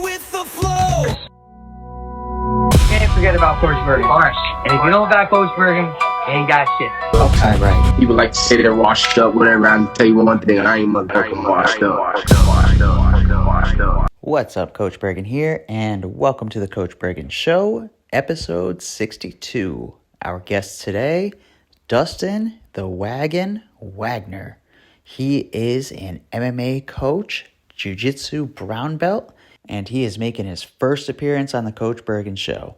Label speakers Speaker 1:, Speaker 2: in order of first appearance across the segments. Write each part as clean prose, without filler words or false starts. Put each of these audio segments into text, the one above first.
Speaker 1: with the flow.
Speaker 2: Can't forget about Coach Bergen. And if you don't got Coach Bergen, you ain't got shit.
Speaker 3: Okay, right.
Speaker 4: People like to say they're washed up, whatever. I can tell you one thing, I ain't motherfucking washed up.
Speaker 3: What's up, Coach Bergen here, and welcome to the Coach Bergen Show, episode 62. Our guest today, Dustin The Wagon Wagner. He is an MMA coach, jiu-jitsu brown belt, and he is making his first appearance on the Coach Bergen Show.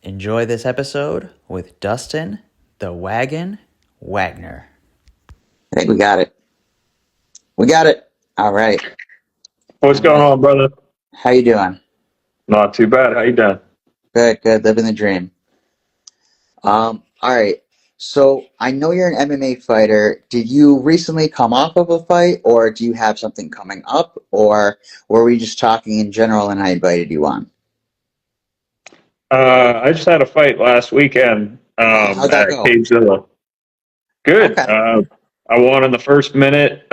Speaker 3: Enjoy this episode with Dustin The Wagon Wagner.
Speaker 5: I think we got it. We got it. All right.
Speaker 6: What's going on, brother?
Speaker 5: How you doing?
Speaker 6: Not too bad. How you doing?
Speaker 5: Good, good. Living the dream. All right. So I know you're an MMA fighter. Did you recently come off of a fight, or do you have something coming up, or were we just talking in general and I invited you on?
Speaker 6: I just had a fight last weekend
Speaker 5: How'd that
Speaker 6: at
Speaker 5: go?
Speaker 6: Cagezilla. Good.
Speaker 5: Okay.
Speaker 6: I won in the first minute.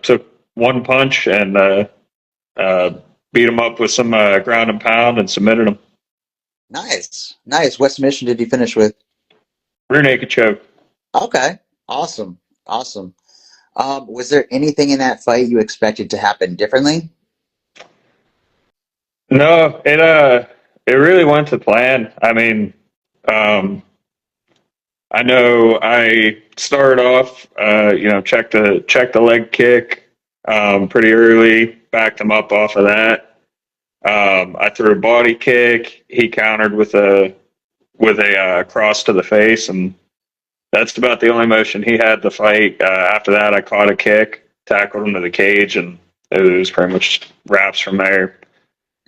Speaker 6: Took one punch and beat him up with some ground and pound and submitted him.
Speaker 5: Nice. Nice. What submission did you finish with?
Speaker 6: Rear naked choke.
Speaker 5: Okay. Awesome. Awesome. Was there anything in that fight you expected to happen differently?
Speaker 6: No, it really went to plan. I mean, I know I started off, checked the leg kick pretty early, backed him up off of that. I threw a body kick. He countered with a cross to the face, and that's about the only motion he had to fight. After that, I caught a kick, tackled him to the cage, and it was pretty much wraps from there.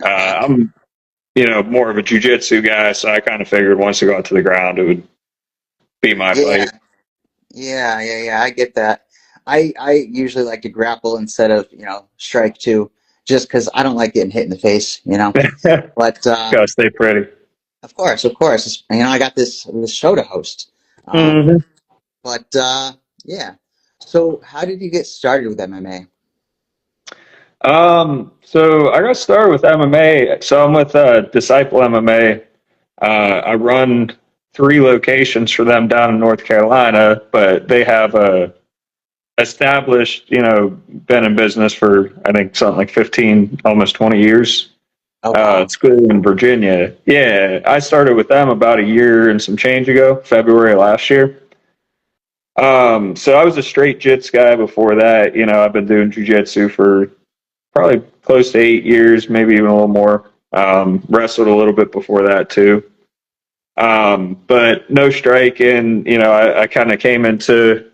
Speaker 6: I'm, more of a jiu-jitsu guy, so I kind of figured once I got to the ground, it would be my fight.
Speaker 5: Yeah. I get that. I usually like to grapple instead of, strike too, just because I don't like getting hit in the face, But
Speaker 6: Gotta stay pretty.
Speaker 5: of course, I got this show to host. But yeah. So how did you get started with MMA?
Speaker 6: So I got started with MMA. So I'm with Disciple MMA. I run 3 locations for them down in North Carolina, but they have a established, been in business for I think something like 15, almost 20 years.
Speaker 5: Oh, wow.
Speaker 6: School in Virginia. Yeah, I started with them about a year and some change ago, February last year. So I was a straight jits guy before that. I've been doing jiu-jitsu for probably close to 8 years, maybe even a little more. Wrestled a little bit before that too. But no striking. I kind of came into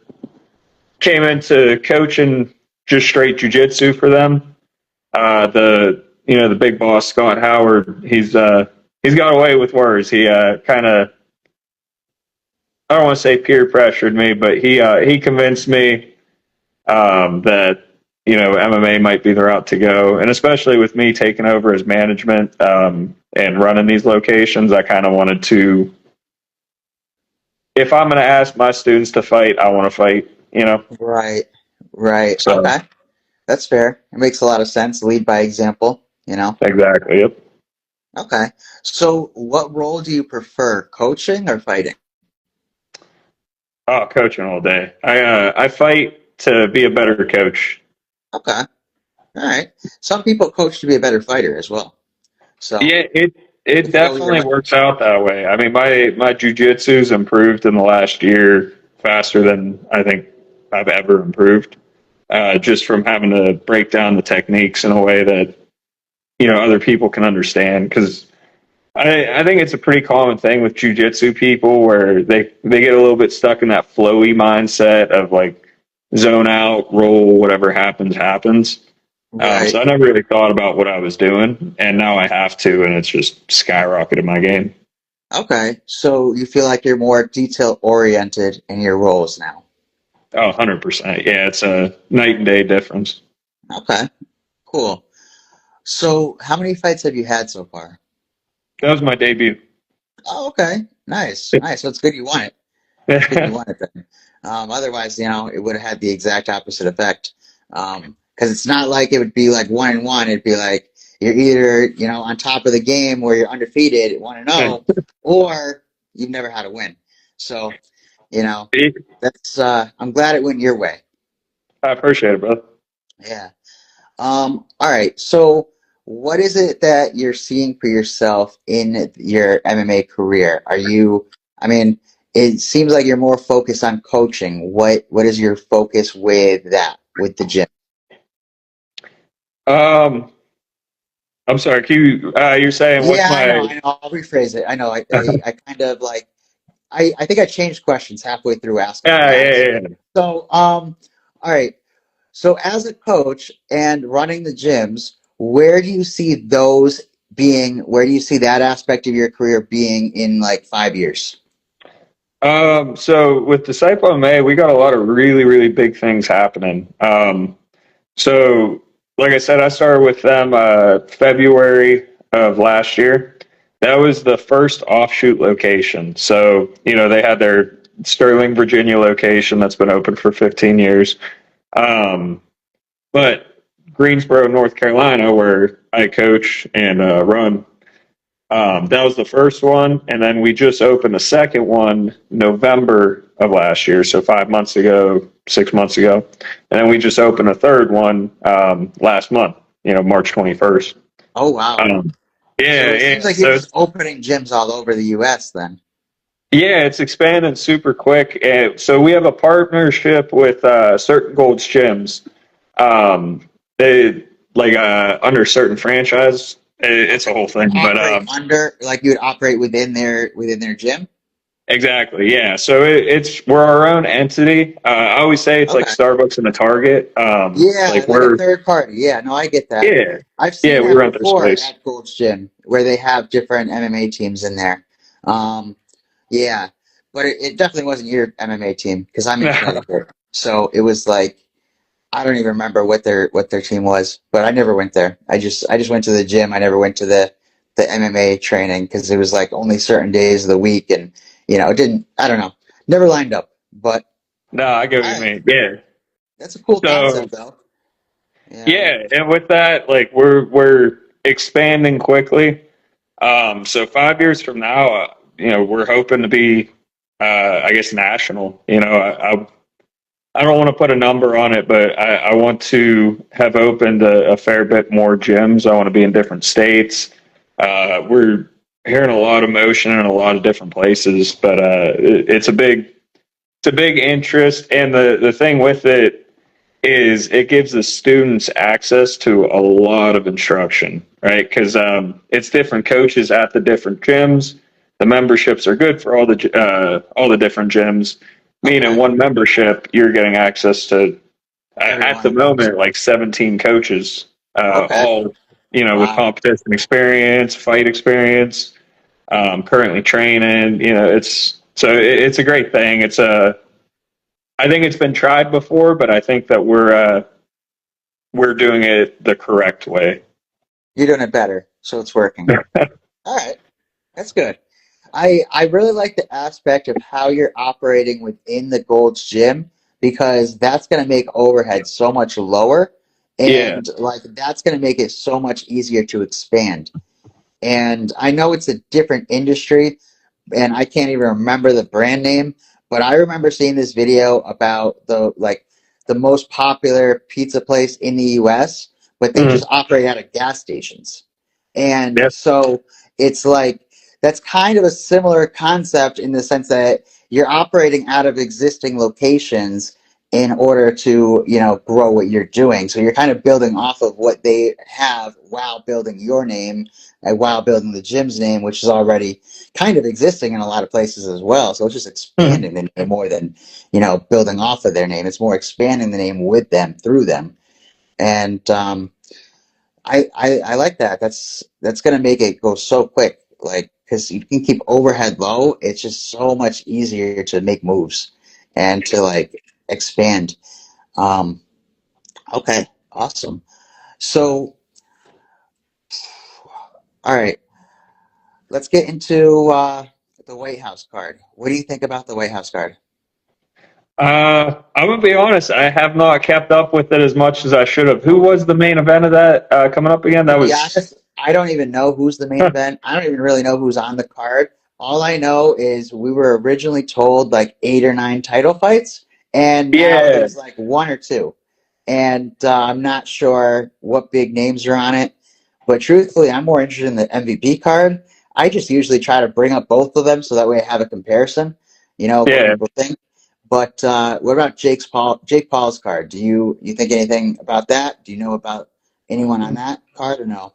Speaker 6: coaching just straight jiu-jitsu for them. The big boss, Scott Howard, he's got away with words. He kind of, I don't want to say peer pressured me, but he convinced me that MMA might be the route to go, and especially with me taking over as management and running these locations, I kind of wanted to. If I'm going to ask my students to fight, I want to fight.
Speaker 5: Right.
Speaker 6: So,
Speaker 5: Okay. That's fair. It makes a lot of sense. Lead by example,
Speaker 6: Exactly. Yep.
Speaker 5: Okay. So what role do you prefer, coaching or fighting?
Speaker 6: Oh, coaching all day. I fight to be a better coach.
Speaker 5: Okay. All right. Some people coach to be a better fighter as well. So
Speaker 6: Yeah, it definitely works out that way. I mean, my jujitsu's improved in the last year faster than I think I've ever improved. Just from having to break down the techniques in a way that other people can understand. Because I think it's a pretty common thing with jujitsu people where they get a little bit stuck in that flowy mindset of like zone out, roll, whatever happens.
Speaker 5: Right.
Speaker 6: So I never really thought about what I was doing, and now I have to, and it's just skyrocketed my game.
Speaker 5: Okay. So you feel like you're more detail oriented in your roles now.
Speaker 6: Oh, 100%. Yeah, it's a night and day difference.
Speaker 5: Okay. Cool. So how many fights have you had so far?
Speaker 6: That was my debut.
Speaker 5: Oh, okay. Nice. Nice. So it's good you won it. It's good you won it then. Otherwise, it would have had the exact opposite effect. Because it's not like it would be like 1-1. It'd be like you're either, on top of the game where you're undefeated, 1-0, or you've never had a win. So, that's I'm glad it went your way.
Speaker 6: I appreciate it, brother.
Speaker 5: Yeah. All right. So, what is it that you're seeing for yourself in your MMA career? I mean, it seems like you're more focused on coaching. What is your focus with that, with the gym?
Speaker 6: Um, I'm sorry. You're saying what's
Speaker 5: Yeah, I know.
Speaker 6: my?
Speaker 5: I know. I'll rephrase it. I know. I kind of like. I think I changed questions halfway through asking
Speaker 6: Yeah,
Speaker 5: that.
Speaker 6: yeah, yeah.
Speaker 5: So, all right. So, as a coach and running the gyms, where do you see those being? Where do you see that aspect of your career being in like 5 years?
Speaker 6: So with Disciple MMA, we got a lot of really, really big things happening. So like I said, I started with them February of last year. That was the first offshoot location. So, they had their Sterling, Virginia location that's been open for 15 years. Um, but Greensboro, North Carolina, where I coach and run, that was the first one, and then we just opened a second one November of last year, so 5 months ago, 6 months ago, and then we just opened a third one last month, March 21st.
Speaker 5: Oh wow!
Speaker 6: Um,
Speaker 5: So
Speaker 6: yeah,
Speaker 5: it seems
Speaker 6: yeah.
Speaker 5: like you're
Speaker 6: So
Speaker 5: just opening gyms all over the U.S. then.
Speaker 6: yeah, it's expanding super quick. So we have a partnership with certain Gold's gyms. They like under certain franchise. It's a
Speaker 5: Okay.
Speaker 6: whole thing, but
Speaker 5: Operate under, like you would operate within their gym.
Speaker 6: exactly, yeah. So we're our own entity. I always say it's like
Speaker 5: Okay.
Speaker 6: Starbucks and a Target.
Speaker 5: Yeah,
Speaker 6: Like
Speaker 5: like a
Speaker 6: we're
Speaker 5: third party. Yeah, no, I get that.
Speaker 6: yeah,
Speaker 5: I've seen
Speaker 6: yeah, we
Speaker 5: that
Speaker 6: rent their
Speaker 5: before
Speaker 6: space.
Speaker 5: at Gold's Gym where they have different MMA teams in there. Um, yeah, but it definitely wasn't your MMA team because I'm in Connecticut. So it was like I don't even remember what their team was, but I never went there. I just went to the gym. I never went to the MMA training because it was like only certain days of the week, and it didn't. I don't know. Never lined up, but
Speaker 6: No, I get what
Speaker 5: all
Speaker 6: you
Speaker 5: right,
Speaker 6: mean. Yeah.
Speaker 5: that's a cool
Speaker 6: So
Speaker 5: concept though. You know.
Speaker 6: yeah, and with that, like we're expanding quickly. So 5 years from now, we're hoping to be, I guess, national. I don't want to put a number on it, but I want to have opened a fair bit more gyms. I want to be in different states. We're hearing a lot of motion in a lot of different places, but it's a big interest. And the thing with it is it gives the students access to a lot of instruction, right? Because it's different coaches at the different gyms. The memberships are good for all the different gyms. Meaning,
Speaker 5: Okay.
Speaker 6: one membership, you're getting access to at the
Speaker 5: Everyone.
Speaker 6: moment like 17 coaches,
Speaker 5: Okay.
Speaker 6: all with
Speaker 5: Wow.
Speaker 6: competition experience, fight experience, currently training. It's a great thing. I think it's been tried before, but I think that we're doing it the correct way.
Speaker 5: You're doing it better, so it's working. All right. That's good. I really like the aspect of how you're operating within the Gold's Gym because that's going to make overhead so much lower
Speaker 6: Yeah.
Speaker 5: and like that's going to make it so much easier to expand. And I know it's a different industry, and I can't even remember the brand name, but I remember seeing this video about the most popular pizza place in the US, but they
Speaker 6: Mhm.
Speaker 5: just operate out of gas stations. And
Speaker 6: Yeah.
Speaker 5: so it's like that's kind of a similar concept in the sense that you're operating out of existing locations in order to, grow what you're doing. So you're kind of building off of what they have while building your name and while building the gym's name, which is already kind of existing in a lot of places as well. So it's just
Speaker 6: Mhm.
Speaker 5: expanding the name more than, building off of their name. It's more expanding the name with them, through them. And I like that. That's going to make it go so quick. Like, because you can keep overhead low, it's just so much easier to make moves and to like expand. Um, okay, awesome. So, all right, let's get into the White House card. What do you think about the White House card?
Speaker 6: I'm gonna be honest. I have not kept up with it as much as I should have. Who was the main event of that coming up again?
Speaker 5: To
Speaker 6: That
Speaker 5: be
Speaker 6: was.
Speaker 5: honest, I don't even know who's the main event. I don't even really know who's on the card. All I know is we were originally told like 8 or 9 title fights, and now
Speaker 6: Yeah,
Speaker 5: there's like 1 or 2. And I'm not sure what big names are on it. But truthfully, I'm more interested in the MVP card. I just usually try to bring up both of them so that way I have a comparison, what
Speaker 6: yeah.
Speaker 5: people think. But what about Jake Paul's card? Do you think anything about that? Do you know about anyone on that card or no?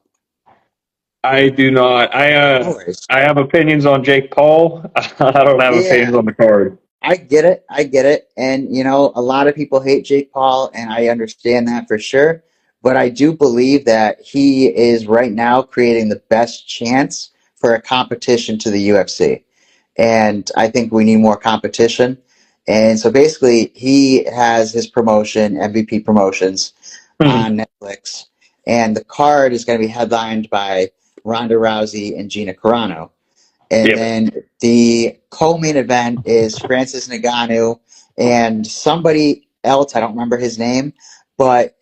Speaker 6: I do not.
Speaker 5: No worries.
Speaker 6: I have opinions on Jake Paul. I don't have
Speaker 5: Yeah,
Speaker 6: opinions on the card.
Speaker 5: I get it. I get it. And, a lot of people hate Jake Paul, and I understand that for sure. But I do believe that he is right now creating the best chance for a competition to the UFC. And I think we need more competition. And so basically, he has his promotion, MVP Promotions,
Speaker 6: Hmm.
Speaker 5: on Netflix. And the card is going to be headlined by Ronda Rousey and Gina Carano. And
Speaker 6: Yep.
Speaker 5: then the co-main event is Francis Ngannou and somebody else. I don't remember his name, but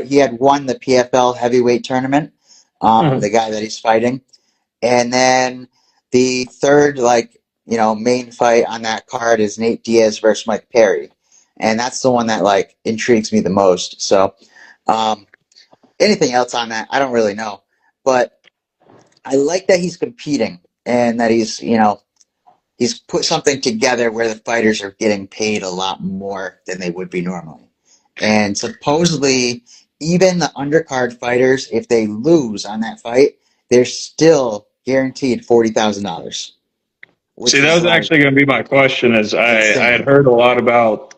Speaker 5: he had won the PFL heavyweight tournament.
Speaker 6: Hmm.
Speaker 5: The guy that he's fighting, and then the third, main fight on that card is Nate Diaz versus Mike Perry, and that's the one that intrigues me the most. So, um, anything else on that, I don't really know, but I like that he's competing and that he's put something together where the fighters are getting paid a lot more than they would be normally. And supposedly, even the undercard fighters, if they lose on that fight, they're still guaranteed $40,000,
Speaker 6: See,
Speaker 5: which
Speaker 6: that
Speaker 5: is
Speaker 6: was
Speaker 5: like
Speaker 6: actually going to be my question. Is I had
Speaker 5: insane.
Speaker 6: heard a lot about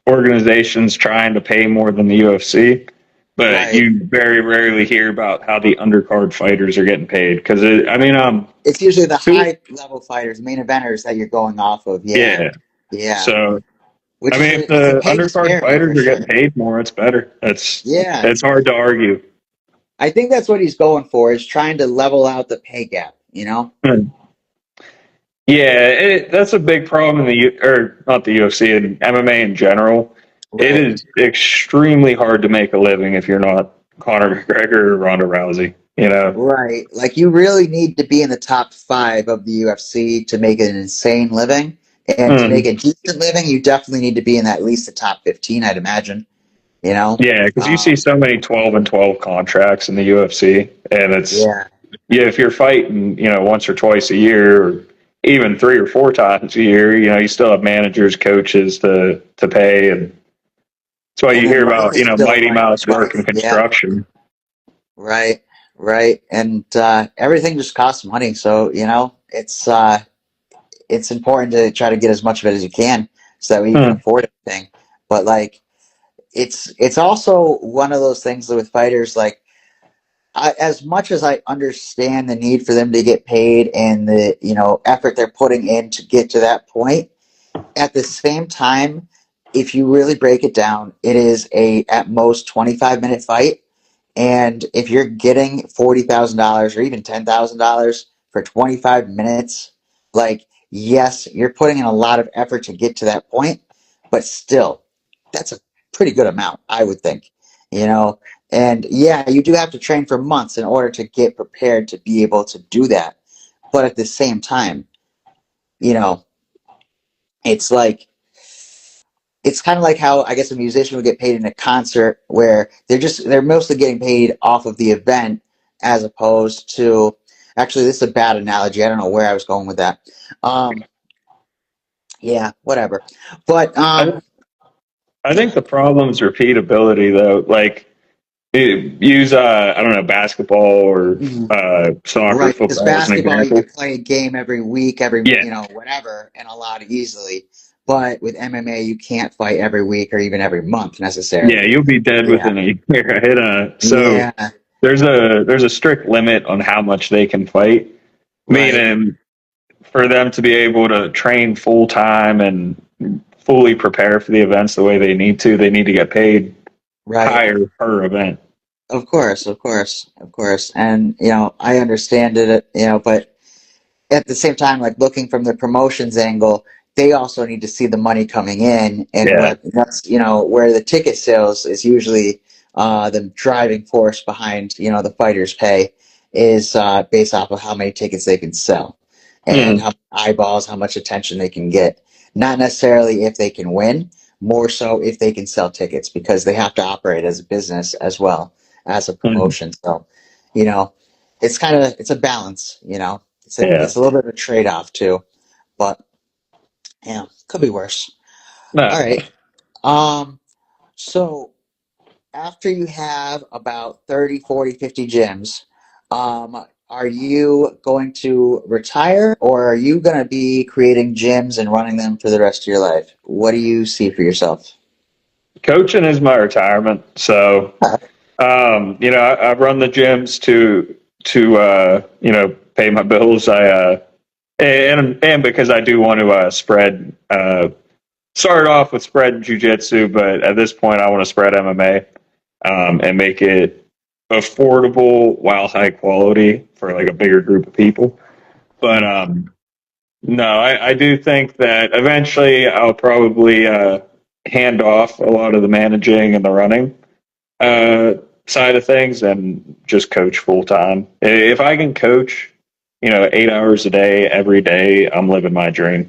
Speaker 6: organizations trying to pay more than the UFC, but
Speaker 5: Right.
Speaker 6: you very rarely hear about how the undercard fighters are getting paid. Because I mean,
Speaker 5: It's usually the
Speaker 6: two,
Speaker 5: high level fighters, main eventers that you're going off of. Yeah.
Speaker 6: yeah.
Speaker 5: Yeah.
Speaker 6: So I
Speaker 5: Which is
Speaker 6: mean, if
Speaker 5: it's a
Speaker 6: the
Speaker 5: pay
Speaker 6: undercard
Speaker 5: disparity for
Speaker 6: fighters are getting
Speaker 5: sure.
Speaker 6: paid more, it's better.
Speaker 5: Yeah.
Speaker 6: It's hard to argue.
Speaker 5: I think that's what he's going for, is trying to level out the pay gap.
Speaker 6: Hmm. Yeah, that's a big problem in or not the UFC and MMA in general. It
Speaker 5: Right.
Speaker 6: is extremely hard to make a living if you're not Conor McGregor or Ronda Rousey. You know,
Speaker 5: Right. Like you really need to be in the top 5 of the UFC to make an insane living. And to make
Speaker 6: mm,
Speaker 5: a decent living, you definitely need to be in at least the top 15, I'd imagine. You know?
Speaker 6: yeah, because you see
Speaker 5: Um,
Speaker 6: so many 12-12 contracts in the UFC, and
Speaker 5: yeah.
Speaker 6: yeah, if you're fighting, once or twice a year, or even 3 or 4 times a year, you still have managers, coaches to pay, and that's why
Speaker 5: And
Speaker 6: you
Speaker 5: then
Speaker 6: hear
Speaker 5: life
Speaker 6: about
Speaker 5: is still
Speaker 6: Mighty Mouse
Speaker 5: life.
Speaker 6: working
Speaker 5: Yeah.
Speaker 6: construction.
Speaker 5: Right. Right. And everything just costs money. So, it's important to try to get as much of it as you can so that way you can
Speaker 6: Hmm.
Speaker 5: afford everything. But it's also one of those things with fighters, as much as I understand the need for them to get paid and the effort they're putting in to get to that point, at the same time, if you really break it down, it is a at most 25-minute fight, and if you're getting $40,000 or even $10,000 for 25 minutes, yes, you're putting in a lot of effort to get to that point, but still, that's a pretty good amount, I would think. You know, and yeah, you do have to train for months in order to get prepared to be able to do that. But at the same time, you know, it's like it's kind of like how I guess a musician would get paid in a concert where they're mostly getting paid off of the event as opposed to actually this is a bad analogy. I don't know where I was going with that. Um yeah, whatever. But
Speaker 6: I, I
Speaker 5: go
Speaker 6: think
Speaker 5: ahead.
Speaker 6: the problem is repeatability, though. Like, use I don't know, basketball or
Speaker 5: Mhm.
Speaker 6: soccer,
Speaker 5: Right, because
Speaker 6: football as an
Speaker 5: basketball you
Speaker 6: example.
Speaker 5: can play a game every week,
Speaker 6: Yeah,
Speaker 5: whatever, and a lot easily. But with MMA you can't fight every week or even every month
Speaker 6: yeah,
Speaker 5: necessarily.
Speaker 6: you'll be dead
Speaker 5: Yeah.
Speaker 6: within a year. Right? So
Speaker 5: Yeah.
Speaker 6: there's a strict limit on how much they can fight.
Speaker 5: Right.
Speaker 6: Meaning, for them to be able to train full time and fully prepare for the events the way they need to get paid
Speaker 5: Right.
Speaker 6: higher per event.
Speaker 5: Of course, of course, of course. And, I understand it, but at the same time, like looking from the promotions angle, they also need to see the money coming in, and
Speaker 6: Yeah.
Speaker 5: that's where the ticket sales is usually the driving force behind the fighters' pay is based off of how many tickets they can sell and
Speaker 6: Mm.
Speaker 5: how eyeballs, how much attention they can get. Not necessarily if they can win, more so if they can sell tickets because they have to operate as a business as well as a
Speaker 6: Mm.
Speaker 5: promotion. So, you know, it's a balance.
Speaker 6: Yeah.
Speaker 5: It's a little bit of a trade off too, but yeah, could be worse. All
Speaker 6: No.
Speaker 5: right. Um, so after you have about 30, 40, 50 gyms, are you going to retire or are you going to be creating gyms and running them for the rest of your life? What do you see for yourself?
Speaker 6: Coaching is my retirement. So, I run the gyms to pay my bills. And because I do want to spread. Started off with spread jujitsu, but at this point, I want to spread MMA and make it affordable while high quality for like a bigger group of people. But no, I do think that eventually I'll probably hand off a lot of the managing and the running uh, side of things and just coach full time. If I can coach, 8 hours a day, every day, I'm living my dream.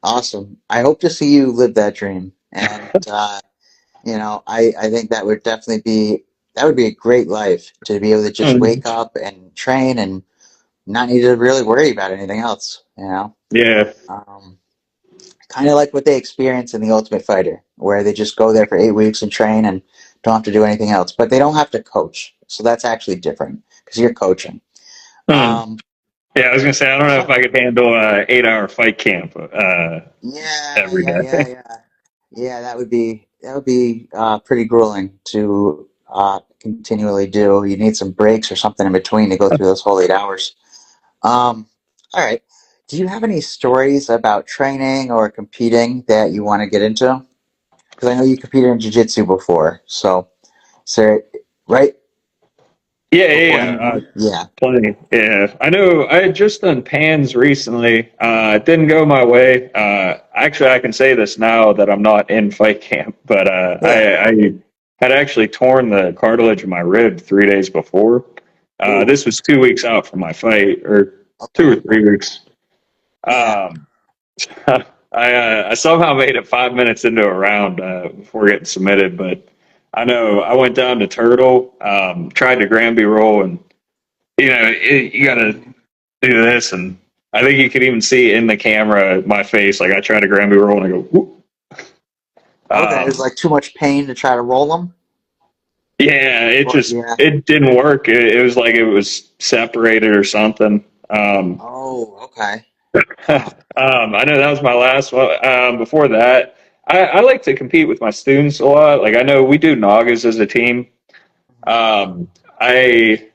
Speaker 5: Awesome. I hope to see you live that dream. And, I think that would be a great life to be able to just
Speaker 6: Mm.
Speaker 5: wake up and train and not need to really worry about anything else.
Speaker 6: Yeah.
Speaker 5: Um, Kind of like what they experience in The Ultimate Fighter, where they just go there for 8 weeks and train and don't have to do anything else. But they don't have to coach, so that's actually different because you're coaching.
Speaker 6: Mm.
Speaker 5: Um,
Speaker 6: Yeah, I was gonna say I don't know if I could handle a 8 hour fight camp
Speaker 5: yeah,
Speaker 6: every
Speaker 5: yeah, yeah,
Speaker 6: day.
Speaker 5: yeah, yeah. That would be pretty grueling to continually do. You need some breaks or something in between to go through those whole 8 hours. All right. Do you have any stories about training or competing that you want to get into? Because I know you competed in jiu-jitsu before, so right
Speaker 6: Yeah, yeah,
Speaker 5: before
Speaker 6: yeah.
Speaker 5: MMA? Yeah.
Speaker 6: Plenty. Yeah, I know. I had just done pans recently. It didn't go my way. Actually, I can say this now that I'm not in fight camp, but
Speaker 5: Yeah.
Speaker 6: I had actually torn the cartilage of my rib 3 days before.
Speaker 5: Ooh.
Speaker 6: This was 2 weeks out from my fight, or two or
Speaker 5: Okay.
Speaker 6: 3 weeks.
Speaker 5: Yeah.
Speaker 6: Um, I somehow made it 5 minutes into a round before getting submitted, but I know I went down to Turtle, tried to Granby roll, and you got to do this, and I think you could even see in the camera my face. Like I try to Granby roll, and I go, whoop.
Speaker 5: Okay. It was like too much pain to try to roll them.
Speaker 6: Yeah,
Speaker 5: Yeah.
Speaker 6: it didn't work. It was like it was separated or something.
Speaker 5: Oh. Okay. Huh.
Speaker 6: I know that was my last one. Before that, I like to compete with my students a lot. Like I know we do Nagas as a team. Um, I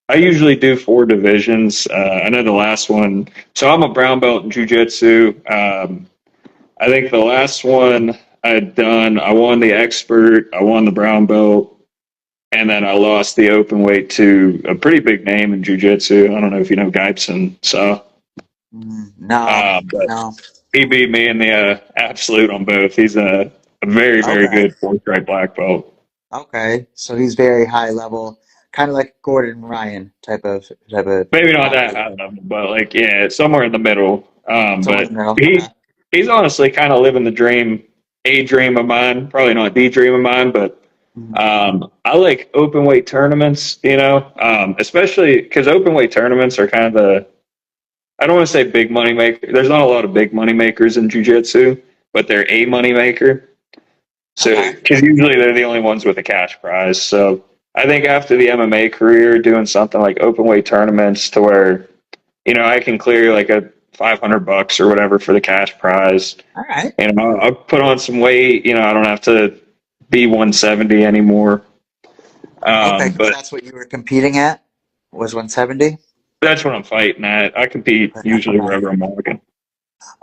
Speaker 6: I usually do 4 divisions. I know the last one. So I'm a brown belt in jujitsu. I think the last one I'd done, I won the expert, I won the brown belt, and then I lost the open weight to a pretty big name in jujitsu. I don't know if you know Gibson. So,
Speaker 5: No.
Speaker 6: but
Speaker 5: No.
Speaker 6: he beat me in the absolute on both. He's a very, very
Speaker 5: Okay.
Speaker 6: good four stripe black belt.
Speaker 5: Okay. So he's very high level, kind of like Gordon Ryan type of
Speaker 6: Maybe not that
Speaker 5: athlete.
Speaker 6: high level, but like yeah, somewhere in the middle.
Speaker 5: Somewhere in
Speaker 6: But
Speaker 5: the middle. Okay.
Speaker 6: he's honestly kind of living the dream, a dream of mine. Probably not the dream of mine, but
Speaker 5: Mhm.
Speaker 6: I like open weight tournaments. Especially because open weight tournaments are kind of the I don't want to say big money maker. There's not a lot of big money makers in jujitsu, but they're a money maker. So,
Speaker 5: Okay.
Speaker 6: because usually they're the only ones with a cash prize. So, I think after the MMA career, doing something like open weight tournaments to where, I can clear like a $500 or whatever for the cash prize.
Speaker 5: All right.
Speaker 6: And I'll put on some weight. I don't have to be 170 anymore.
Speaker 5: Okay, because
Speaker 6: But
Speaker 5: that's what you were competing at, was 170?
Speaker 6: that's what I'm fighting at. I compete usually
Speaker 5: Okay.
Speaker 6: wherever I'm walking.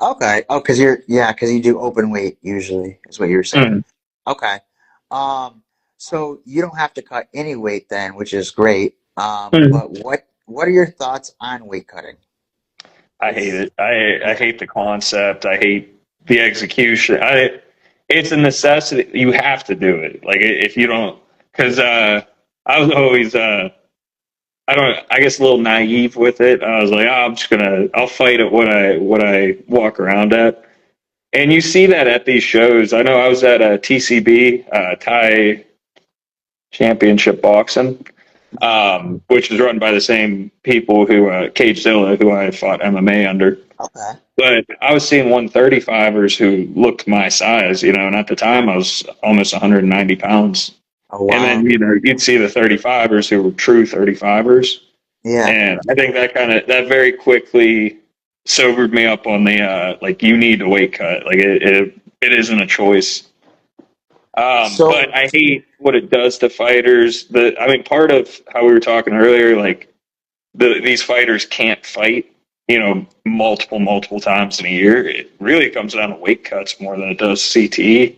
Speaker 5: Okay. Oh, because you do open weight usually, is what you were saying.
Speaker 6: Mm.
Speaker 5: Okay. Um, so you don't have to cut any weight then, which is great.
Speaker 6: Mm.
Speaker 5: But what are your thoughts on weight cutting?
Speaker 6: I hate it. I hate the concept. I hate the execution. It's a necessity. You have to do it. Like if you don't, because I was always I guess a little naive with it. I was like, I'll fight at what I walk around at. And you see that at these shows. I know I was at a TCB, Thai Championship Boxing, which is run by the same people who Cage Zilla, who I fought MMA under.
Speaker 5: Okay.
Speaker 6: But I was seeing 135ers who looked my size, and at the time I was almost 190 pounds.
Speaker 5: Oh
Speaker 6: And
Speaker 5: wow.
Speaker 6: then, you'd see the 35ers who were true 35ers.
Speaker 5: Yeah.
Speaker 6: And I think that very quickly sobered me up on the, like, you need a weight cut. Like, it isn't a choice.
Speaker 5: So
Speaker 6: But I hate what it does to fighters. Part of how we were talking earlier, like, these fighters can't fight, multiple times in a year. It really comes down to weight cuts more than it does CTE.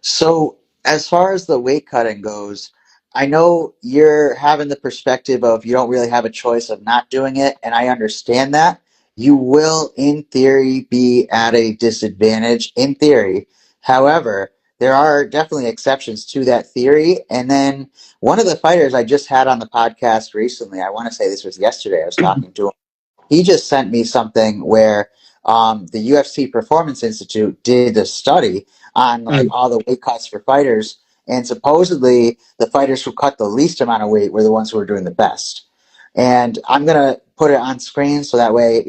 Speaker 5: So, as far as the weight cutting goes, I know you're having the perspective of you don't really have a choice of not doing it, and I understand that. You will, in theory, be at a disadvantage, in theory. However, there are definitely exceptions to that theory. And then one of the fighters I just had on the podcast recently, I want to say this was yesterday, I was talking to him. He just sent me something where the UFC Performance Institute did a study on like all the weight cuts for fighters, and supposedly the fighters who cut the least amount of weight were the ones who were doing the best. And I'm gonna put it on screen so that way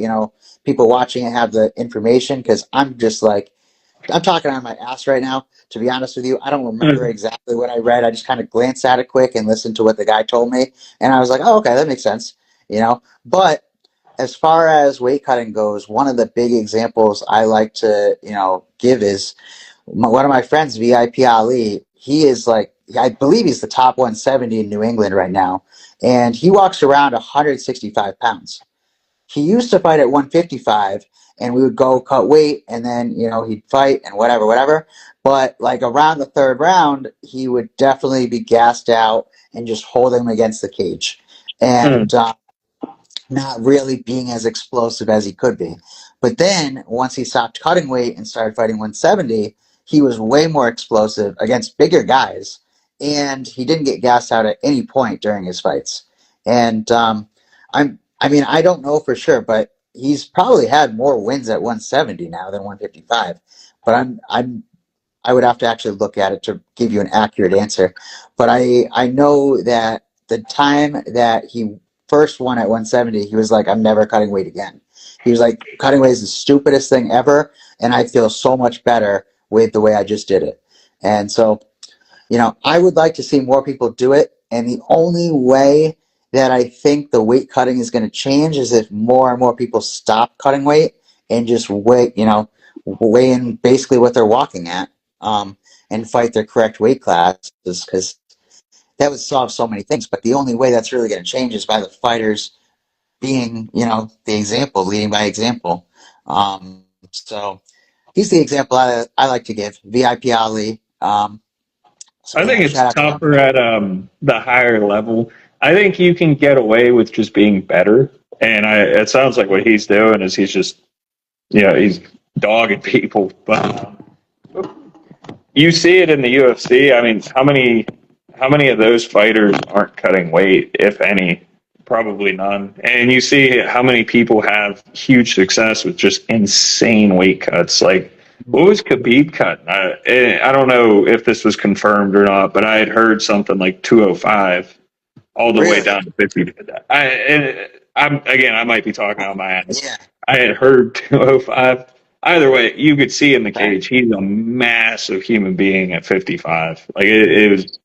Speaker 5: people watching it have the information, because I'm just like I'm talking on my ass right now. To be honest with you, I don't remember exactly what I read. I just kind of glanced at it quick and listened to what the guy told me, and I was like, oh, okay, that makes sense. But as far as weight cutting goes, one of the big examples I like to, give is one of my friends, VIP Ali. He is like, I believe he's the top 170 in New England right now, and he walks around 165 pounds. He used to fight at 155, and we would go cut weight, and then he'd fight and whatever. But like around the third round, he would definitely be gassed out and just holding him against the cage. And not really being as explosive as he could be. But then once he stopped cutting weight and started fighting 170, he was way more explosive against bigger guys, and he didn't get gassed out at any point during his fights. And I don't know for sure, but he's probably had more wins at 170 now than 155. But I would have to actually look at it to give you an accurate answer. But I know that the time that he first won at 170, he was like, I'm never cutting weight again. He was like, cutting weight is the stupidest thing ever, and I feel so much better with the way I just did it. And so, I would like to see more people do it. And the only way that I think the weight cutting is going to change is if more and more people stop cutting weight and just weigh in basically what they're walking at, and fight their correct weight classes, because that would solve so many things. But the only way that's really going to change is by the fighters being, the example, leading by example. So he's the example I like to give, VIP Ali. So
Speaker 6: I think
Speaker 5: yeah,
Speaker 6: it's
Speaker 5: shout out to him.
Speaker 6: tougher at the higher level. I think you can get away with just being better, and it sounds like what he's doing is he's just he's dogging people. But you see it in the UFC. I mean, how many of those fighters aren't cutting weight, if any? Probably none. And you see how many people have huge success with just insane weight cuts. Like, what was Khabib cutting? I don't know if this was confirmed or not, but I had heard something like 205 all the way
Speaker 5: Really?
Speaker 6: down to 50. I might be talking out my ass.
Speaker 5: Yeah.
Speaker 6: I had heard 205. Either way, you could see in the cage, he's a massive human being at 55. Like, it was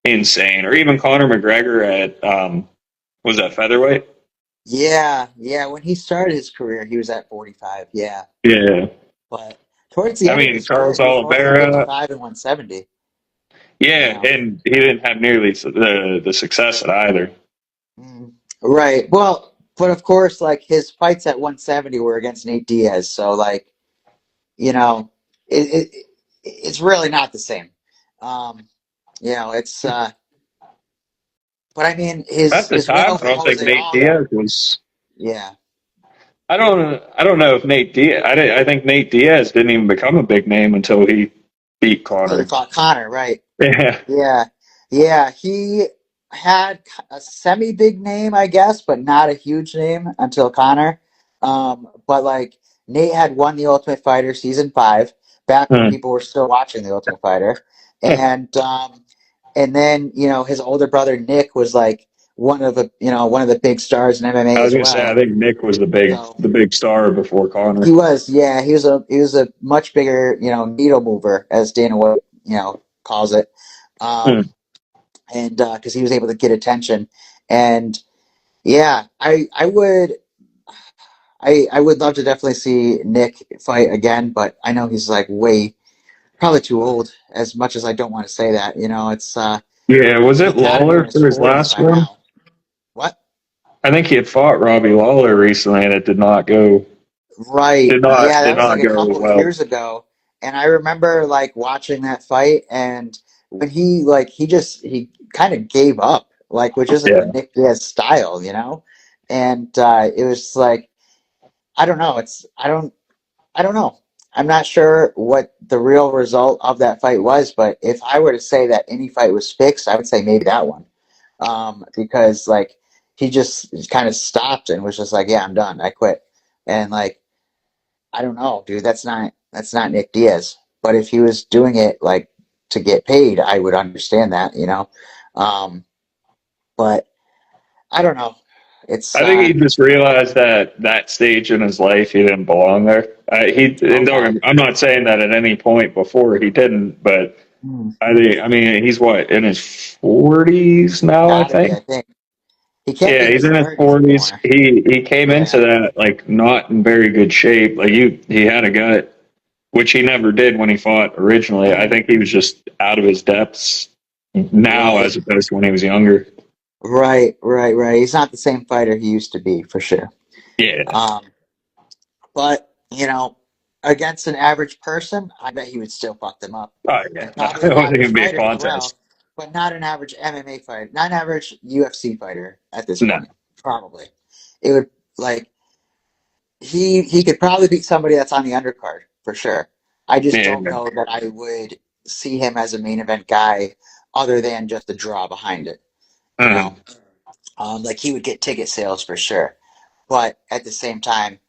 Speaker 6: insane. Or even Conor McGregor at, was that featherweight?
Speaker 5: Yeah. Yeah. When he started his career, he was at 45. Yeah.
Speaker 6: Yeah.
Speaker 5: But towards the
Speaker 6: I
Speaker 5: end of
Speaker 6: mean,
Speaker 5: his career,
Speaker 6: Charles
Speaker 5: he was mostly
Speaker 6: Oliveira.
Speaker 5: 55 and 170.
Speaker 6: Yeah, and he didn't have nearly the success at either.
Speaker 5: Mm. Right. Well, but of course, like his fights at 170 were against Nate Diaz, so like you know, it's really not the same. Um, it's but I mean
Speaker 6: At the
Speaker 5: his win
Speaker 6: time,
Speaker 5: over
Speaker 6: I don't think
Speaker 5: Jose
Speaker 6: Nate
Speaker 5: Aldo.
Speaker 6: Diaz was.
Speaker 5: Yeah.
Speaker 6: I don't know if Nate Diaz. I think Nate Diaz didn't even become a big name until he beat
Speaker 5: Oh, you
Speaker 6: Conor.
Speaker 5: fought Connor, right?
Speaker 6: Yeah.
Speaker 5: Yeah, yeah. He had a semi-big name, I guess, but not a huge name until Connor. But like Nate had won the Ultimate Fighter season 5 back when
Speaker 6: Mm.
Speaker 5: people were still watching the Ultimate Fighter, and then his older brother Nick was like one of the big stars in MMA
Speaker 6: I was
Speaker 5: as
Speaker 6: gonna say I
Speaker 5: well.
Speaker 6: think Nick was
Speaker 5: So
Speaker 6: the big star before
Speaker 5: he
Speaker 6: Conor.
Speaker 5: was, yeah, he was a much bigger needle mover, as Dana White calls it.
Speaker 6: Mm.
Speaker 5: And because he was able to get attention. And yeah, I would love to definitely see Nick fight again, but I know he's like probably too old. As much as I don't want to say that, it's
Speaker 6: Yeah, was
Speaker 5: he's
Speaker 6: it
Speaker 5: got to be in
Speaker 6: Lawler
Speaker 5: his
Speaker 6: for his
Speaker 5: 40s
Speaker 6: last
Speaker 5: by
Speaker 6: one?
Speaker 5: now. What?
Speaker 6: I think he had fought Robbie Lawler recently, and it
Speaker 5: Right. Yeah,
Speaker 6: did
Speaker 5: that was like
Speaker 6: not
Speaker 5: a
Speaker 6: go
Speaker 5: couple
Speaker 6: well.
Speaker 5: years ago. And I remember like watching that fight, and when he kind of gave up, like, which isn't
Speaker 6: Yeah,
Speaker 5: Nick Diaz style. And it was like, I don't know. I don't know. I'm not sure what the real result of that fight was, but if I were to say that any fight was fixed, I would say maybe that one. Because like he just kind of stopped and was just like, yeah, I'm done. I quit. And like, I don't know, dude. That's not Nick Diaz. But if he was doing it like to get paid, I would understand that. Um, but I don't know. It's
Speaker 6: I think he just realized that that stage in his life he didn't belong there.
Speaker 5: okay.
Speaker 6: I'm not saying that at any point before he didn't, but
Speaker 5: Hmm.
Speaker 6: I mean, he's what in his 40s now, I
Speaker 5: Gotta be.
Speaker 6: think.
Speaker 5: I think he can't be
Speaker 6: Yeah,
Speaker 5: in
Speaker 6: he's
Speaker 5: his
Speaker 6: in his
Speaker 5: 30s
Speaker 6: 40s.
Speaker 5: anymore.
Speaker 6: He came into
Speaker 5: Yeah.
Speaker 6: that like not in very good shape. Like he had a gut, which he never did when he fought originally. I
Speaker 5: Mhm.
Speaker 6: think he was just out of his depths now
Speaker 5: Right.
Speaker 6: as opposed to when he was younger.
Speaker 5: Right. Right. Right. He's not the same fighter he used to be, for sure.
Speaker 6: Yeah.
Speaker 5: Um, but against an average person, I bet he would still fuck them up.
Speaker 6: Oh yeah.
Speaker 5: And
Speaker 6: No,
Speaker 5: probably
Speaker 6: it
Speaker 5: an
Speaker 6: wasn't
Speaker 5: average
Speaker 6: gonna be a
Speaker 5: fighter as well,
Speaker 6: contest.
Speaker 5: but not an average MMA fighter, not an average UFC fighter at this
Speaker 6: No.
Speaker 5: point. Probably, it would like he could probably beat somebody that's on the undercard for sure. I just
Speaker 6: Yeah.
Speaker 5: don't know that I would see him as a main event guy, other than just the draw behind it. You know,
Speaker 6: Mhm.
Speaker 5: like he would get ticket sales for sure, but at the same time,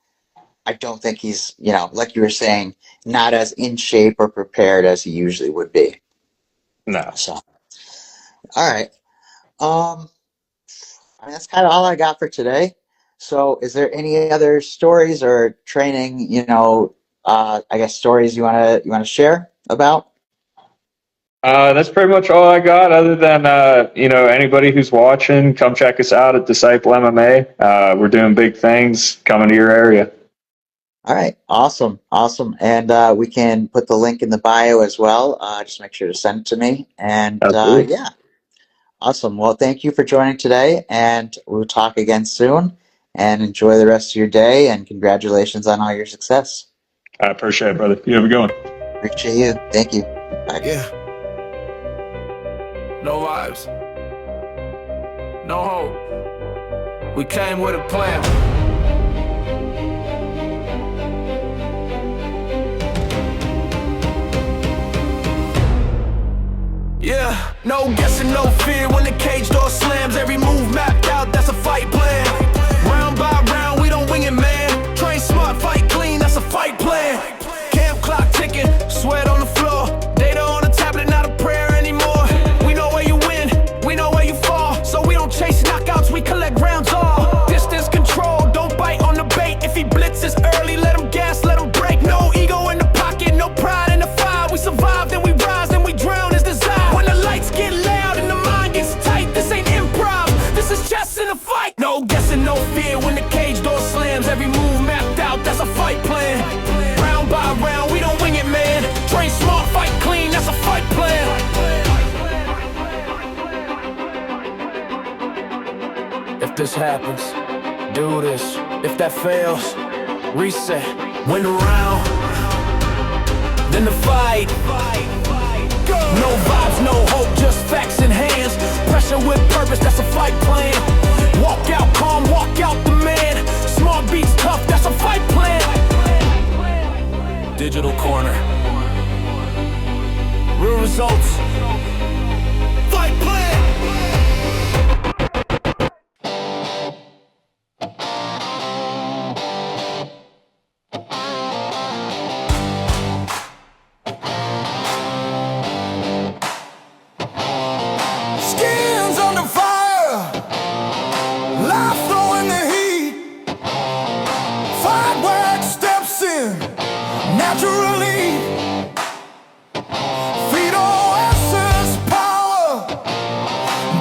Speaker 5: I don't think he's, like you were saying, not as in shape or prepared as he usually would be.
Speaker 6: No.
Speaker 5: So, all right. Um, I mean, that's kind of all I got for today. So, is there any other stories or training, I guess stories you wanna share about?
Speaker 6: That's pretty much all I got. Other than anybody who's watching, come check us out at Disciple MMA. We're doing big things coming to your area.
Speaker 5: All right, awesome, awesome, and we can put the link in the bio as well. Just make sure to send it to me, and
Speaker 6: Absolutely.
Speaker 5: yeah. Awesome. Well, thank you for joining today, and we'll talk again soon. And enjoy the rest of your day, and congratulations on all your success.
Speaker 6: I appreciate it, brother. You have a good one.
Speaker 5: Appreciate you. Thank you. Bye.
Speaker 1: Yeah, no vibes, no hope. We came with a plan. Yeah, no guessing, no fear when the cage door slams. Every move mapped out, that's a fight plan. Round by round, we don't wing it, man. Train smart, fight clean, that's a fight plan. Camp clock ticking, sweat on the floor. Data on the tablet, not a prayer anymore. We know where you win, we know where you fall. So we don't chase knockouts, we collect rounds all. Distance control, don't bite on the bait. If he blitzes early, let him gas, let him break. No ego in the pocket, no pride in the fire. We survive, then we rise, then we drown as desire. When the lights get loud and the mind gets tight, this ain't improv, this is chess in a fight. No guessing, no fear when the cage door slams. Every move mapped out, that's a fight plan. Round by round, we don't wing it, man. Train smart, fight clean, that's a fight plan. If this happens, do this. If that fails, reset. Win the round, then the fight. No vibes, no hope, just facts in hands. Pressure with purpose, that's a fight plan. Walk out calm, walk out the man. Smart beats tough, that's a naturally. Fetal essence power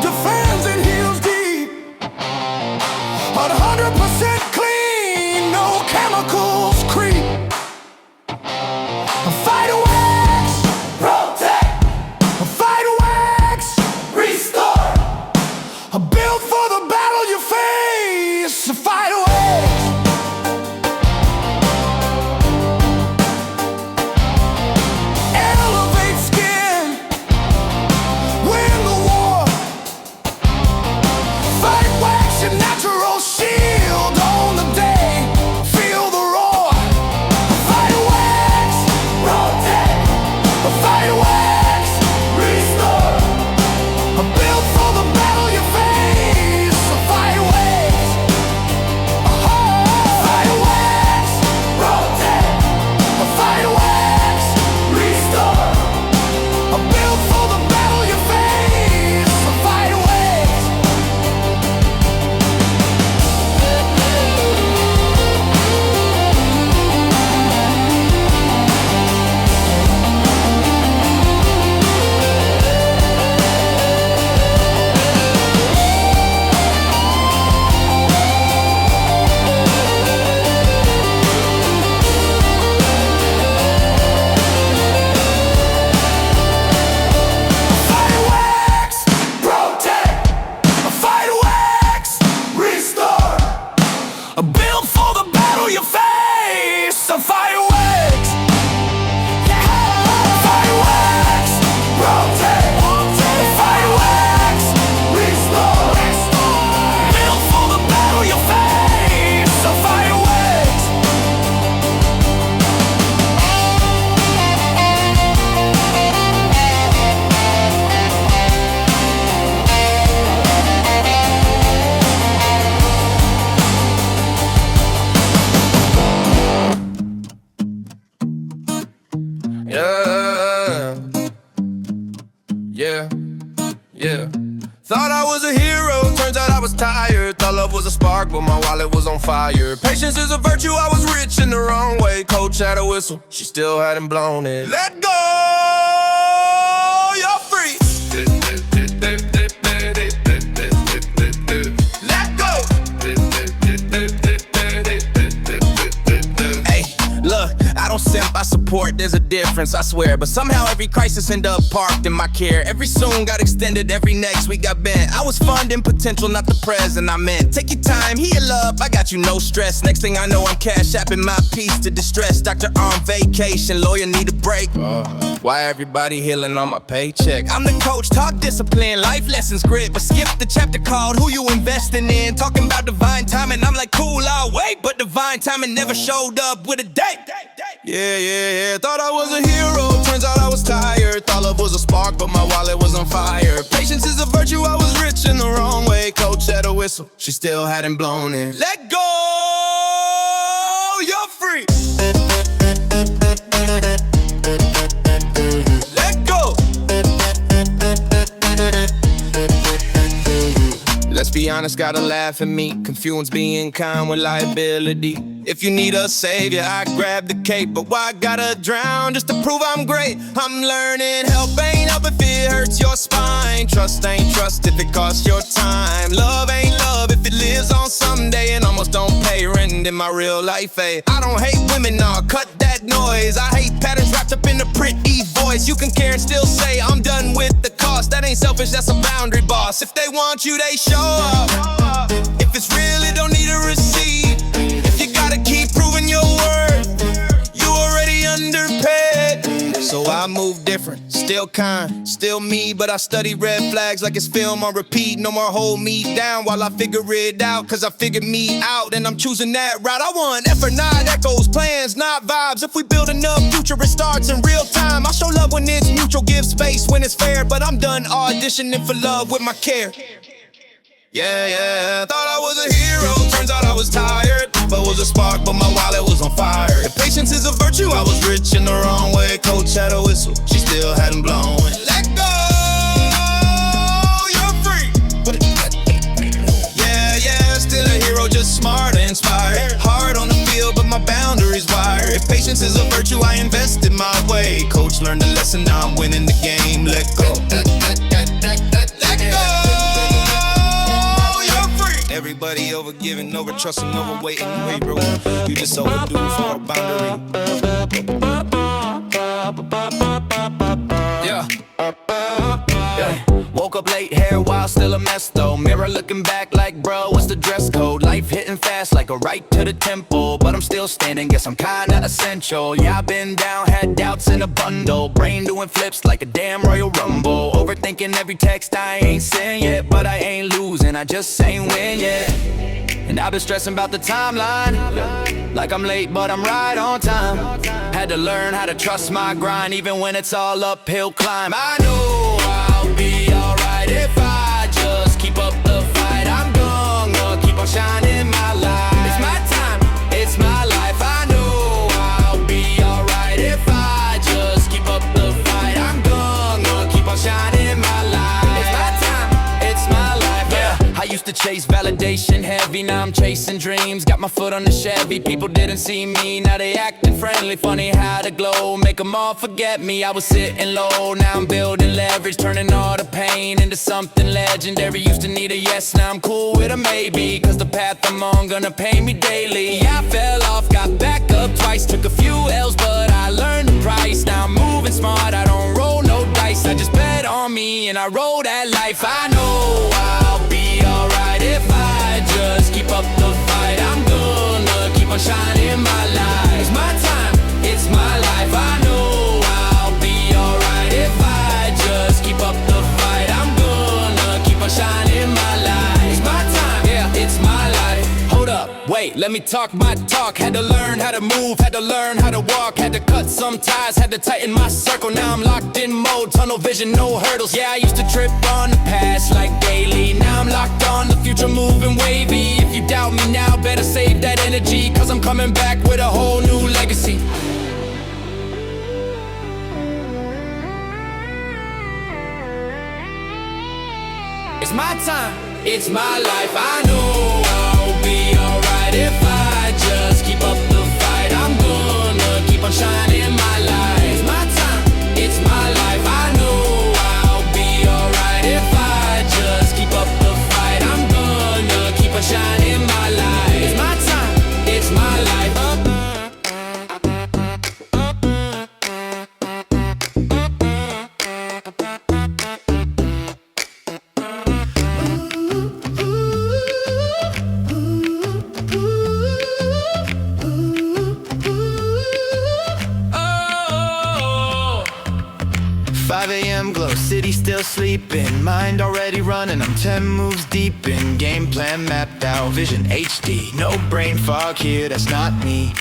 Speaker 1: defends and heals deep. 100% clean, no chemicals creep. Fight wax, protect. Fight wax, restore. Built for the battle you face. Fight wax. Elevate skin, win the war. Fight wax, your natural shield on the day. Feel the roar. Fight wax, protect. Fight wax, restore. Built for the battle you face. Fight wax. Fight wax, protect. Fight wax, restore. Built for the battle you face. Fight wax. Fight wax, protect. Fight wax, restore. Built for the battle you face. Fight wax. Fight wax, protect. Fight wax, restore. Built for the battle you face. Fight wax. Yeah, yeah. Thought I was a hero, turns out I was tired. Thought love was a spark, but my wallet was on fire. Patience is a virtue, I was rich in the wrong way. Coach had a whistle, she still hadn't blown it. Let go, you're free. Let go. Hey, look, I don't simp, I support, there's a difference, I swear. But somehow every crisis end up parked in my care. Every soon got extended, every next week got bent. I was funding potential, not the present I meant. Take your time, heal up, I got you, no stress. Next thing I know, I'm cash apping my piece to distress. Doctor on vacation, lawyer need a break. Why everybody healing on my paycheck? I'm the coach, talk discipline, life lessons, grit. But skip the chapter called Who You Investing In. Talking about divine timing, I'm like, cool, I'll wait. But divine timing never showed up with a date. Yeah. Thought I was a hero, turns out I was tired. Thought love was a spark, but my wallet was on fire. Patience is a virtue, I was rich in the wrong way. Coach had a whistle, she still hadn't blown it. Let go, you're free. Let go. Let's be honest, gotta laugh at me. Confuse being kind with liability. If you need a savior, I grab the cape. But why gotta drown just to prove I'm great? I'm learning, help ain't help if it hurts your spine. Trust ain't trust if it costs your time. Love ain't love if it lives on someday and almost don't pay rent in my real life, eh? I don't hate women, nah, cut that noise. I hate patterns wrapped up in a pretty voice. You can care and still say I'm done with the cost. That ain't selfish, that's a boundary, boss. If they want you, they show up. If it's real, it don't need a receipt. If you gotta keep proving your worth, you already underpaid. So I move different, still kind, still me. But I study red flags like it's film on repeat. No more hold me down while I figure it out. Cause I figured me out and I'm choosing that route. I want effort, not echoes, plans, not vibes. If we build enough future, it starts in real time. I'll show love when it's mutual, give space when it's fair. But I'm done auditioning for love with my care. Yeah, thought I was a hero, turns out I was tired. But was a spark, but my wallet was on fire. If patience is a virtue, I was rich in the wrong way. Coach had a whistle, she still hadn't blown. Let go, you're free. Yeah, still a hero, just smart and inspired. Hard on the field, but my boundaries wired. If patience is a virtue, I invested my way. Coach learned a lesson, now I'm winning the game. Let go. Let go. You're free. Everybody over giving, over trusting, over waiting. Wait, bro, you just overdue for a boundary. Yeah. Woke up late, hair wild, still a mess though. Mirror looking back like, bro, what's the dress code? Life hitting fast like a right to the temple, but I'm still standing, guess I'm kinda essential. Yeah, I've been down, had doubts in a bundle. Brain doing flips like a damn Royal Rumble. Overthinking every text I ain't sent yet, but I ain't losing, I just ain't win yet. And I've been stressing about the timeline, like I'm late but I'm right on time. Had to learn how to trust my grind, even when it's all uphill climb. I know I'll be alright if I just keep up the fight. I'm gonna keep on shining my light. It's my time, it's my life. I know I'll be alright if I just keep up the fight. I'm gonna keep on shining my light. It's my time, it's my life. Yeah, I used to chase validation heavy, now I'm chasing dreams. Got my foot on the Chevy, people didn't see me, now they acting friendly. Funny how to glow, make them all forget me. I was sitting low, now I'm building leverage, turning all the pain into something legendary. Used to need a yes, now I'm cool with a maybe, cause the path I'm on gonna pay me daily. Yeah, I fell off, got back up twice, took a few L's, but I learned the price. Now I'm moving smart, I don't roll no dice, I just bet on me and I roll that life. I know I'll be alright if I just keep up the fight. I'm gonna keep on shining my light. It's my time, it's my life. I know I'll be alright if I just keep up the fight. I'm gonna keep on shining my light. It's my time, yeah, it's my life. Hold up, wait, let me talk my talk. Had to learn how to move, had to learn how to walk. Had to cut some ties, had to tighten my circle. Now I'm locked in mode, tunnel vision, no hurdles. Yeah, I used to trip on the past like daily. Now I'm locked on the future, moving wavy. If you doubt me now, better save that energy, cause I'm coming back with a whole new legacy. It's my time, it's my life. I know I'll be alright if I just keep up the fight. I'm gonna keep on shining my light. It's my time, it's my life. I know I'll be alright if I just keep up the fight. I'm gonna keep on shining my light. It's my time, it's my life. Glow, city still sleeping, mind already running. I'm 10 moves deep in, game plan mapped out, vision HD. No brain fog here, that's not me.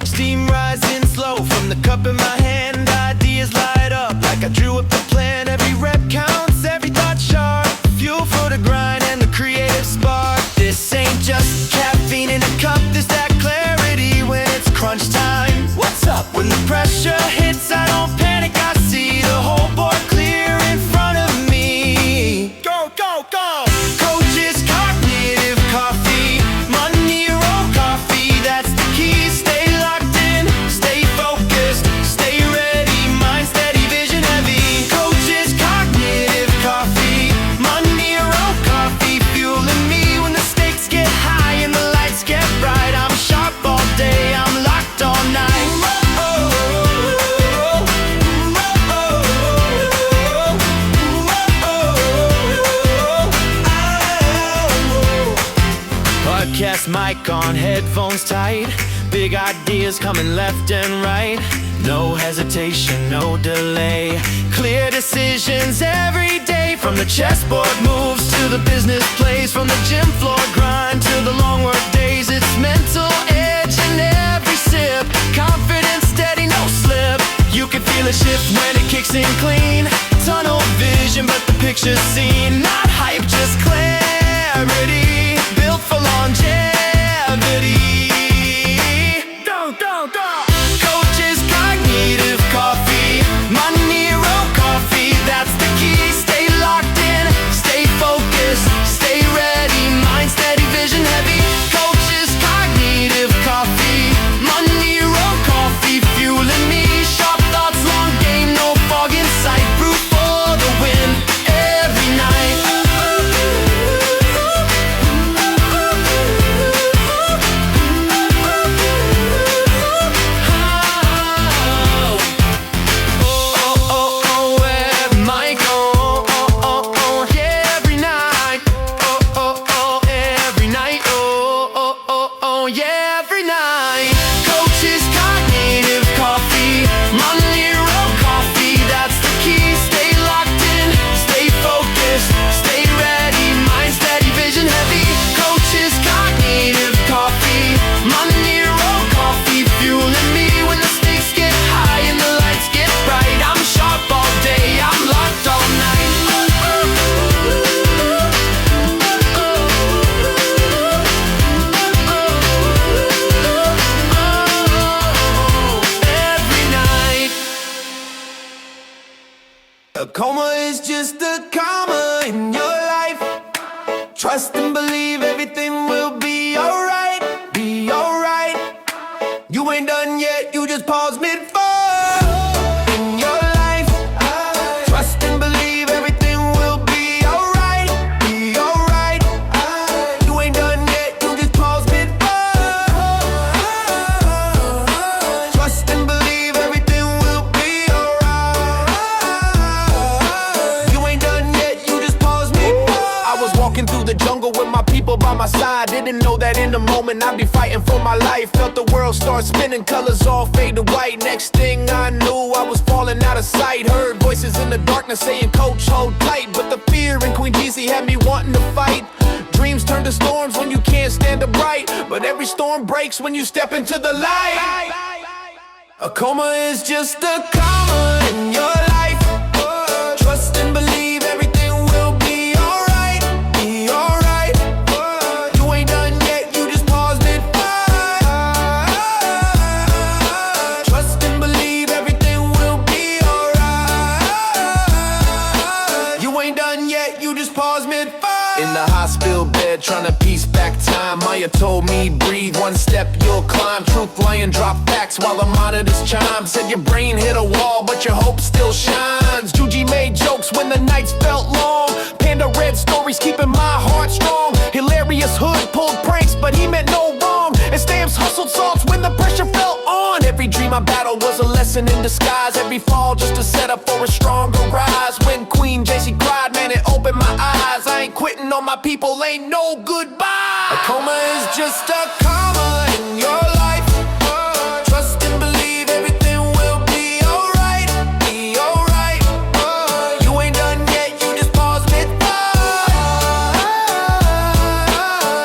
Speaker 1: Steam rising slow from the cup in my hand. Ideas light up like I drew up the plan. Every rep counts, every thought sharp. Fuel for the grind and the creative spark. This ain't just caffeine in a cup, there's that clarity when it's crunch time. What's up? When the pressure hits, I don't panic, I see the whole board clear in front of me. Go, go, go! Coach's cognitive coffee, money roll coffee, that's the key. Stay locked in, stay focused, stay ready, mind steady, vision heavy. Coach's cognitive coffee, money roll coffee, fueling me when the stakes get high and the lights get bright. I'm sharp all day, I'm locked all night. Podcast mic on, headphones tight. Big ideas coming left and right. No hesitation, no delay. Clear decisions every day. From the chessboard moves to the business plays. From the gym floor grind to the long work days. It's mental edge in every sip. Confidence steady, no slip. You can feel a shift when it kicks in clean. Tunnel vision, but the picture's seen. Not hype, just clarity. Built for longevity. Coach's cognitive coffee, money roll coffee, that's the key. Stay locked in, stay focused, stay ready, mind steady, vision heavy. Coach Oh yeah, every night. Coach's cognitive coffee, Monero coffee, that's the key. Stay locked in, stay focused, stay ready, mind steady, vision heavy. Coach's cognitive coffee, Monero coffee, fueling me when the stakes get high and the lights get bright. I'm sharp all day, I'm locked all night. Every night. A coma is just a comma in your life. Trust and believe everything will be alright, be alright. You ain't done yet, you just pause mid-fall in your life. Trust and believe everything will be alright, be alright. You ain't done yet, you just pause mid-fall. Trust and believe everything will be alright. You ain't done yet, you just pause mid-fall. I was walking through the jungle with my people by my side. Didn't know that in the moment I'd be fighting for my life. Felt the world start spinning, colors all fade to white. Next thing I knew, I was falling out of sight. Heard voices in the darkness saying, coach, hold tight. But the fear in Queen Jeezy had me wanting to fight. Dreams turn to storms when you can't stand upright. But every storm breaks when you step into the light. A coma is just a comma in your life. Trust and believe everything will be alright, be alright. You ain't done yet, you just pause mid-fight. Trust and believe everything will be alright. You ain't done yet, you just pause mid-fight. In the hospital bed, trying to piece back time. Maya told me, breathe, one step you'll climb. Truth lying, drop facts while the monitors chime. Said your brain hit a wall, but your hope still shines. Juji made jokes when the nights felt long. Panda read stories, keeping my heart strong. Hilarious hood pulled pranks, but he meant no wrong. And Stamps hustled salts when the pressure felt on. Every dream I battled was a lesson in disguise. Every fall just a setup for a stronger rise. When Queen JC cried, man, it opened my eyes. I ain't quitting on my people, ain't no goodbye. A coma is just a comma in your life. Trust and believe everything will be alright, be alright. You ain't done yet, you just pause mid-fight.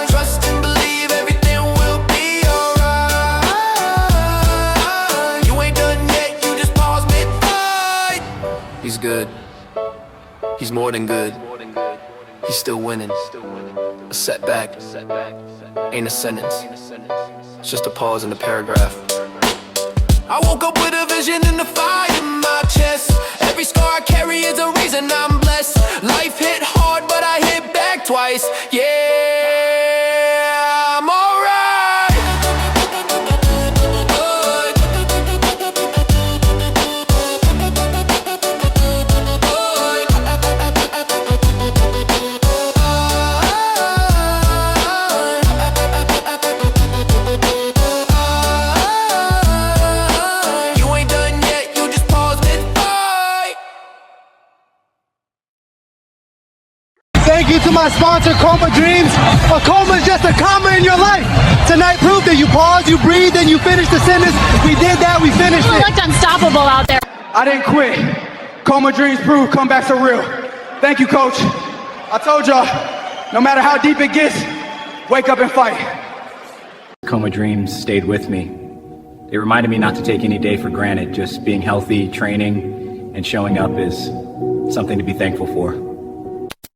Speaker 1: Trust and believe everything will be alright. You ain't done yet, you just pause mid-fight. He's good. He's more than good. He's still winning. A setback ain't a sentence. It's just a pause in the paragraph. I woke up with a vision and a fire in my chest. Every scar I carry is a reason I'm blessed. Life hit hard, but I hit back twice. Yeah, I'm alright.
Speaker 7: Thank you to my sponsor, Coma Dreams. A coma is just a comma in your life. Tonight proved that you pause, you breathe, and you finish the sentence. We did that, we finished
Speaker 8: You
Speaker 7: it.
Speaker 8: looked unstoppable out there.
Speaker 7: I didn't quit. Coma Dreams prove comebacks are real. Thank you, coach. I told y'all, no matter how deep it gets, wake up and fight.
Speaker 9: Coma Dreams stayed with me. They reminded me not to take any day for granted. Just being healthy, training, and showing up is something to be thankful for.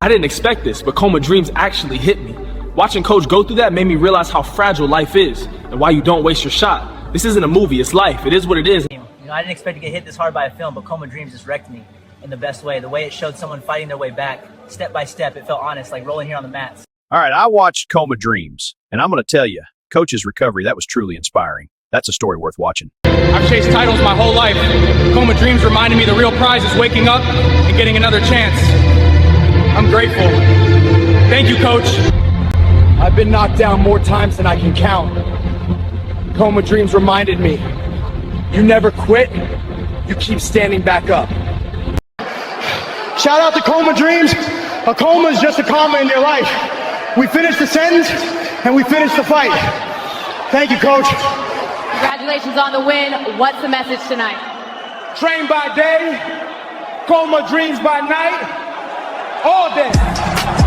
Speaker 10: I didn't expect this, but Coma Dreams actually hit me. Watching Coach go through that made me realize how fragile life is and why you don't waste your shot. This isn't a movie, it's life. It is what it is.
Speaker 11: You know, I didn't expect to get hit this hard by a film, but Coma Dreams just wrecked me in the best way. The way it showed someone fighting their way back, step by step, it felt honest, like rolling here on the mats.
Speaker 12: All right, I watched Coma Dreams, and I'm going to tell you, Coach's recovery, that was truly inspiring. That's a story worth watching.
Speaker 10: I've chased titles my whole life. Coma Dreams reminded me the real prize is waking up and getting another chance. I'm grateful. Thank you, Coach.
Speaker 7: I've been knocked down more times than I can count. Coma Dreams reminded me, you never quit, you keep standing back up. Shout out to Coma Dreams. A coma is just a comma in your life. We finished the sentence and we finished the fight. Thank you, Coach.
Speaker 8: Congratulations on the win. What's the message tonight?
Speaker 7: Train by day, coma dreams by night, all day.